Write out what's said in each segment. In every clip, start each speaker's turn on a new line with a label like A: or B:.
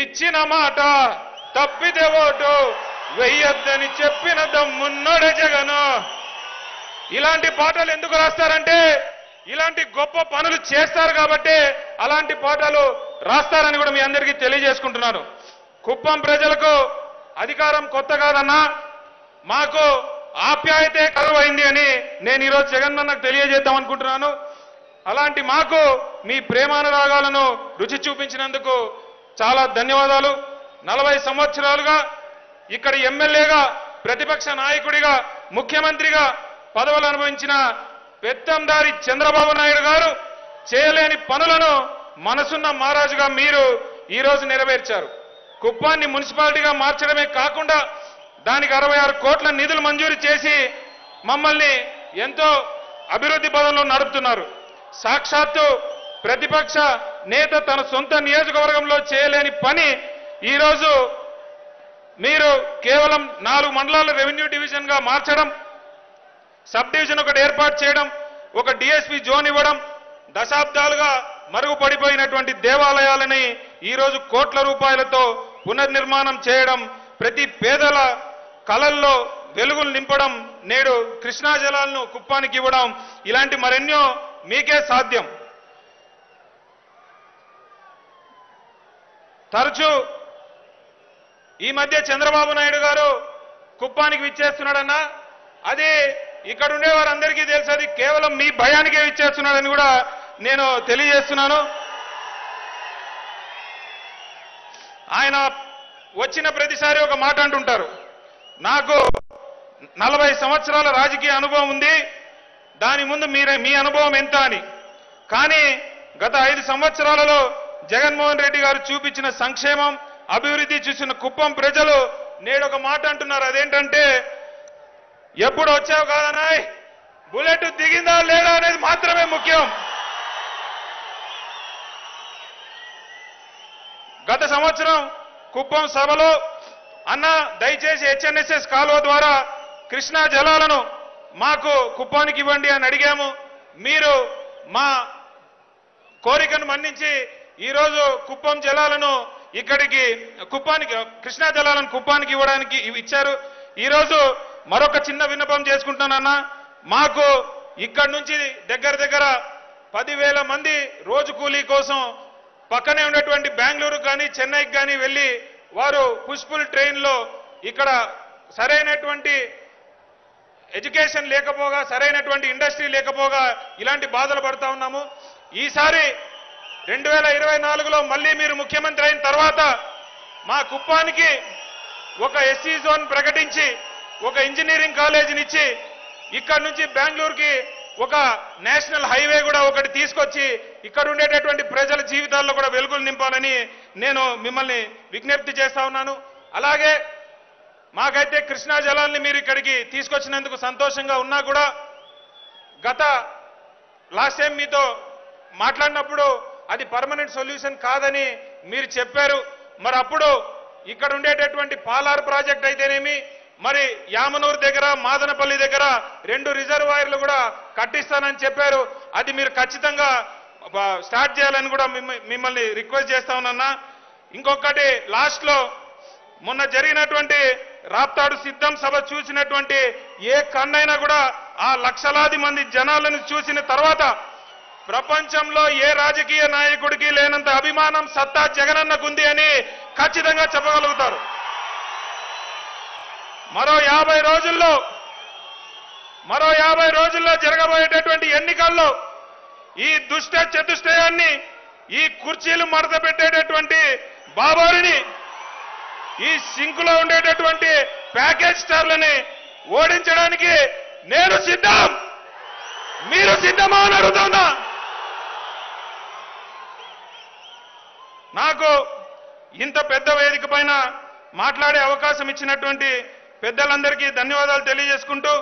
A: ఇచ్చిన మాట తప్పితే ఓటు వెయ్యొద్దని చెప్పిన దమ్మున్నోడే జగను. ఇలాంటి పాటలు ఎందుకు రాస్తారంటే ఇలాంటి గొప్ప పనులు చేస్తారు కాబట్టి అలాంటి పాటలు రాస్తారని కూడా మీ అందరికీ తెలియజేసుకుంటున్నాను. కుప్పం ప్రజలకు అధికారం కొత్త కాదన్నా, మాకు ఆప్యాయతే కరువైంది అని నేను ఈరోజు జగన్మన్నకు తెలియజేద్దాం అనుకుంటున్నాను. అలాంటి మాకు మీ ప్రేమానురాగాలను రుచి చూపించినందుకు చాలా ధన్యవాదాలు. 40 సంవత్సరాలుగా ఇక్కడ ఎమ్మెల్యేగా, ప్రతిపక్ష నాయకుడిగా, ముఖ్యమంత్రిగా పదవులు అనుభవించిన పెత్తందారి చంద్రబాబు నాయుడు గారు చేయలేని పనులను మనసున్న మహారాజుగా మీరు ఈరోజు నెరవేర్చారు. కుప్పాన్ని మున్సిపాలిటీగా మార్చడమే కాకుండా దానికి 66 కోట్ల నిధులు మంజూరు చేసి మమ్మల్ని ఎంతో అభివృద్ధి పదంలో నడుపుతున్నారు. సాక్షాత్తు ప్రతిపక్ష నేత తన సొంత నియోజకవర్గంలో చేయలేని పని ఈరోజు మీరు కేవలం 4 మండలాల రెవెన్యూ డివిజన్ గా మార్చడం, సబ్ డివిజన్ ఒకటి ఏర్పాటు చేయడం, ఒక డిఎస్పీ జోన్ ఇవ్వడం, దశాబ్దాలుగా మరుగుపడిపోయినటువంటి దేవాలయాలని ఈరోజు కోట్ల రూపాయలతో పునర్నిర్మాణం చేయడం, ప్రతి పేదల కళల్లో వెలుగులు నింపడం, నేడు కృష్ణా జలాలను కుప్పానికి ఇవ్వడం, ఇలాంటి మరెన్నో మీకే సాధ్యం. తరచూ ఈ మధ్య చంద్రబాబు నాయుడు గారు కుప్పానికి విచ్చేస్తున్నాడన్నా, అది ఇక్కడ ఉండే వారందరికీ తెలుసు, అది కేవలం మీ భయానికే విచ్చేస్తున్నాడని కూడా నేను తెలియజేస్తున్నాను. ఆయన వచ్చిన ప్రతిసారి ఒక మాట అంటుంటారు, నాకు 40 సంవత్సరాల రాజకీయ అనుభవం ఉంది, దాని ముందు మీ అనుభవం ఎంత అని. కానీ గత 5 సంవత్సరాలలో జగన్మోహన్ రెడ్డి గారు చూపించిన సంక్షేమం, అభివృద్ధి చూసిన కుప్పం ప్రజలు నేడు ఒక మాట అంటున్నారు, అదేంటంటే ఎప్పుడు వచ్చావు కాదన్నాయ్, బుల్లెట్ దిగిందా లేదా అనేది మాత్రమే ముఖ్యం. గత సంవత్సరం కుప్పం సభలో అన్న దయచేసి హెచ్ఎన్ఎస్ఎస్ కాలువ ద్వారా కృష్ణా జలాలను మాకు కుప్పానికి ఇవ్వండి అని అడిగాము. మీరు మా కోరికను మన్నించి ఈరోజు కుప్పం జలాలను కృష్ణా జలాలను కుప్పానికి ఇవ్వడానికి ఇచ్చారు. ఈరోజు మరొక చిన్న విన్నపం చేసుకుంటానన్నా, మాకు ఇక్కడి నుంచి దగ్గర 10,000 మంది రోజు కూలీ కోసం పక్కనే ఉన్నటువంటి బెంగళూరుకు కానీ చెన్నైకి కానీ వెళ్ళి వారు పుష్పుల్ ట్రైన్లో ఇక్కడ సరైనటువంటి ఎడ్యుకేషన్ లేకపోగా, సరైనటువంటి ఇండస్ట్రీ లేకపోగా ఇలాంటి బాధలు పడుతూ ఉన్నాము. ఈసారి 2024లో మళ్ళీ మీరు ముఖ్యమంత్రి అయిన తర్వాత మా కుప్పానికి ఒక ఎస్సీ జోన్ ప్రకటించి ఒక ఇంజనీరింగ్ కాలేజీనిచ్చి ఇక్కడ నుంచి బెంగళూరుకి ఒక నేషనల్ హైవే కూడా ఒకటి తీసుకొచ్చి ఇక్కడ ఉండేటటువంటి ప్రజల జీవితాల్లో కూడా వెలుగులు నింపాలని నేను మిమ్మల్ని విజ్ఞప్తి చేస్తా ఉన్నాను. అలాగే మాకైతే కృష్ణా జలాల్ని మీరు ఇక్కడికి తీసుకొచ్చినందుకు సంతోషంగా ఉన్నా కూడా లాస్ట్ టైం మీతో మాట్లాడినప్పుడు అది పర్మనెంట్ సొల్యూషన్ కాదని మీరు చెప్పారు. మరి అప్పుడు ఇక్కడ ఉండేటటువంటి పాలార్ ప్రాజెక్ట్ అయితేనేమి, మరి యామనూరు దగ్గర, మాదనపల్లి దగ్గర 2 రిజర్వాయర్లు కూడా కట్టిస్తానని చెప్పారు. అది మీరు ఖచ్చితంగా స్టార్ట్ చేయాలని కూడా మిమ్మల్ని రిక్వెస్ట్ చేస్తా ఉన్నా. ఇంకొకటి, లాస్ట్ లో మొన్న జరిగినటువంటి రాప్తాడు సిద్ధం సభ చూసినటువంటి ఏ కన్నైనా కూడా ఆ లక్షలాది మంది జనాలను చూసిన తర్వాత ప్రపంచంలో ఏ రాజకీయ నాయకుడికి లేనంత అభిమానం, సత్తా జగనన్నకు ఉంది అని ఖచ్చితంగా చెప్పగలుగుతారు. మరో 50 రోజుల్లో జరగబోయేటటువంటి ఎన్నికల్లో ఈ దుష్ట చతుష్టయాన్ని, ఈ కుర్చీలు మడత పెట్టేటటువంటి బాబోరిని, ఈ సింకులో ఉండేటటువంటి ప్యాకేజ్ స్టార్లని ఓడించడానికి నేను సిద్ధం. మీరు సిద్ధమా అని అడుగుతున్నా. నాకు ఇంత పెద్ద వేదిక పైన మాట్లాడే అవకాశం ఇచ్చినటువంటి పెద్దలందరికీ ధన్యవాదాలు తెలియజేసుకుంటూ,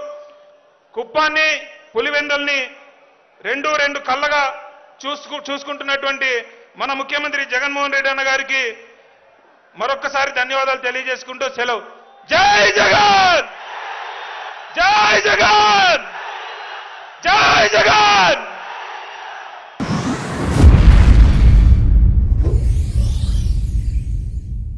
A: కుప్పాన్ని, పులివెందుల్ని రెండు కళ్ళగా చూసుకుంటున్నటువంటి మన ముఖ్యమంత్రి జగన్మోహన్ రెడ్డి అన్న గారికి మరొక్కసారి ధన్యవాదాలు తెలియజేసుకుంటూ సెలవు. జై జగన్, జై జగన్, జై జగన్.